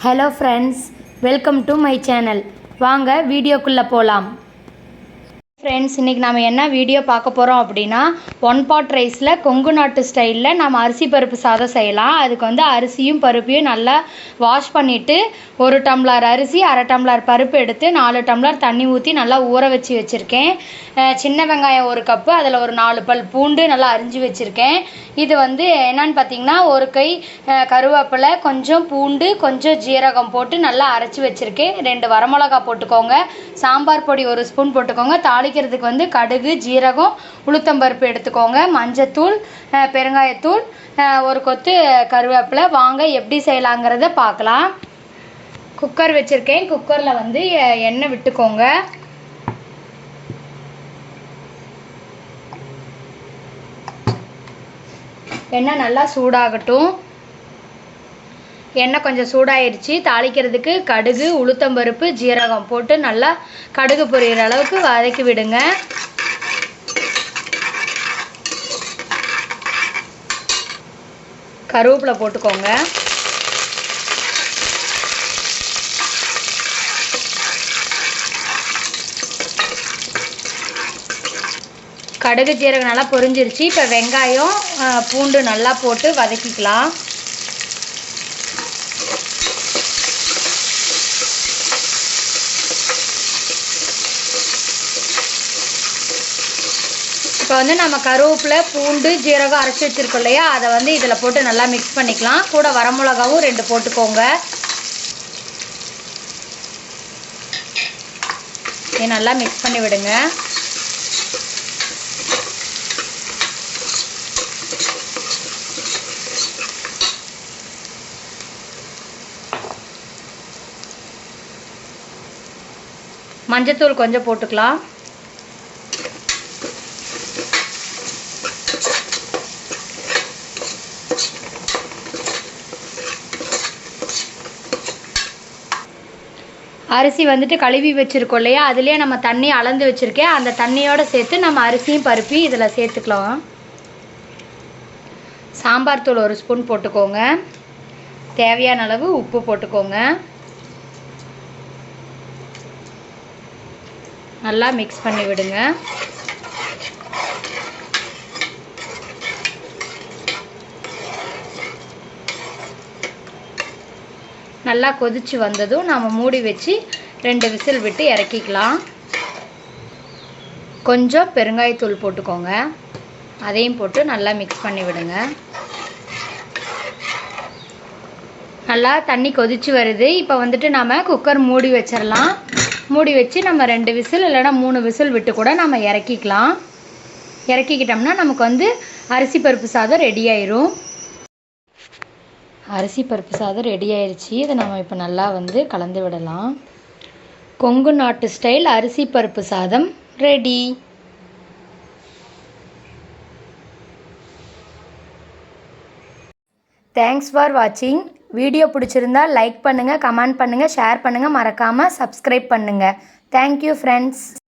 Hello friends, welcome to my channel. வாங்க வீடியோக்குள்ளே போகலாம். ஃப்ரெண்ட்ஸ், இன்றைக்கி நம்ம என்ன வீடியோ பார்க்க போகிறோம் அப்படின்னா, ஒன் பாட் ரைஸில் கொங்கு நாட்டு ஸ்டைலில் நம்ம அரிசி பருப்பு சாதம் செய்யலாம். அதுக்கு வந்து அரிசியும் பருப்பையும் நல்லா வாஷ் பண்ணிவிட்டு 1 டம்ளர் அரிசி 1/2 டம்ளர் பருப்பு எடுத்து 4 டம்ளர் தண்ணி ஊற்றி நல்லா ஊற வச்சுருக்கேன். சின்ன வெங்காயம் 1 கப்பு, அதில் ஒரு 4 பல் பூண்டு நல்லா அரிஞ்சு வச்சுருக்கேன். இது வந்து என்னன்னு பார்த்தீங்கன்னா, 1 கை கருவேப்பிலை, கொஞ்சம் பூண்டு, கொஞ்சம் ஜீரகம் போட்டு நல்லா அரைச்சி வச்சுருக்கேன். 2 வரமிளகா போட்டுக்கோங்க. சாம்பார் பொடி 1 ஸ்பூன் போட்டுக்கோங்க. தாளிக்கிறதுக்கு வந்து கடுகு, ஜீரகம், உளுத்தம்பருப்பு எடுத்துக்கோங்க. மஞ்சத்தூள், பெருங்காயத்தூள், 1 கொத்து கருவேப்பிலை. வாங்க எப்படி செய்யலாங்கிறத பார்க்கலாம். குக்கர் வச்சுருக்கேன். குக்கரில் வந்து எண்ணெய் விட்டுக்கோங்க. எண்ணெய் நல்லா சூடாகட்டும். எண்ணெய் கொஞ்சம் சூடாயிருச்சு. தாளிக்கிறதுக்கு கடுகு, உளுத்தம்பருப்பு, ஜீரகம் போட்டு நல்லா கடுகு பொரியிற அளவுக்கு வதக்கி விடுங்க. கருவேப்பிலை போட்டுக்கோங்க. கடுகு ஜீரகம் நல்லா பொரிஞ்சிருச்சு. இப்போ வெங்காயம், பூண்டு நல்லா போட்டு வதக்கிக்கலாம். இப்போ வந்து நம்ம கருவேப்பிலை, பூண்டு, ஜீரகம் அரைச்சி வச்சுருக்கோம் இல்லையா, அதை வந்து இதில் போட்டு நல்லா மிக்ஸ் பண்ணிக்கலாம். கூட வரமிளகாவும் 2 போட்டுக்கோங்க. இதை நல்லா மிக்ஸ் பண்ணி விடுங்க. மஞ்சத்தூள் கொஞ்சம் போட்டுக்கலாம். அரிசி வந்துட்டு கழுவி வச்சுருக்கோம் இல்லையா, அதுலேயே நம்ம தண்ணி அளந்து வச்சுருக்கேன். அந்த தண்ணியோடு சேர்த்து நம்ம அரிசியும் பருப்பையும் இதில் சேர்த்துக்கலாம். சாம்பார் தூள் 1 ஸ்பூன் போட்டுக்கோங்க. தேவையான அளவு உப்பு போட்டுக்கோங்க. நல்லா மிக்ஸ் பண்ணி விடுங்க. நல்லா கொதிச்சு வந்ததும் நம்ம மூடி வச்சு 2 விசில் விட்டு இறக்கிக்கலாம். கொஞ்சம் பெருங்காயத்தூள் போட்டுக்கோங்க. அதையும் போட்டு நல்லா மிக்ஸ் பண்ணி விடுங்க. நல்லா தண்ணி கொதிச்சு வருது. இப்போ வந்துட்டு நம்ம குக்கர் மூடி வச்சிடலாம். மூடி வச்சு நம்ம 2 விசில் இல்லைனா 3 விசில் விட்டு கூட நம்ம இறக்கிக்கலாம். இறக்கிக்கிட்டோம்னா நமக்கு வந்து அரிசி பருப்பு சாதம் ரெடி ஆயிரும். அரிசி பருப்பு சாதம் ரெடி ஆயிடுச்சு. இதை நம்ம இப்போ நல்லா வந்து கலந்து விடலாம். கொங்கு நாட்டு ஸ்டைல் அரிசி பருப்பு சாதம் ரெடி. தேங்க்ஸ் ஃபார் வாட்சிங். வீடியோ பிடிச்சிருந்தா லைக் பண்ணுங்கள், கமெண்ட் பண்ணுங்கள், ஷேர் பண்ணுங்கள், மறக்காமல் சப்ஸ்கிரைப் பண்ணுங்கள். Thank you friends.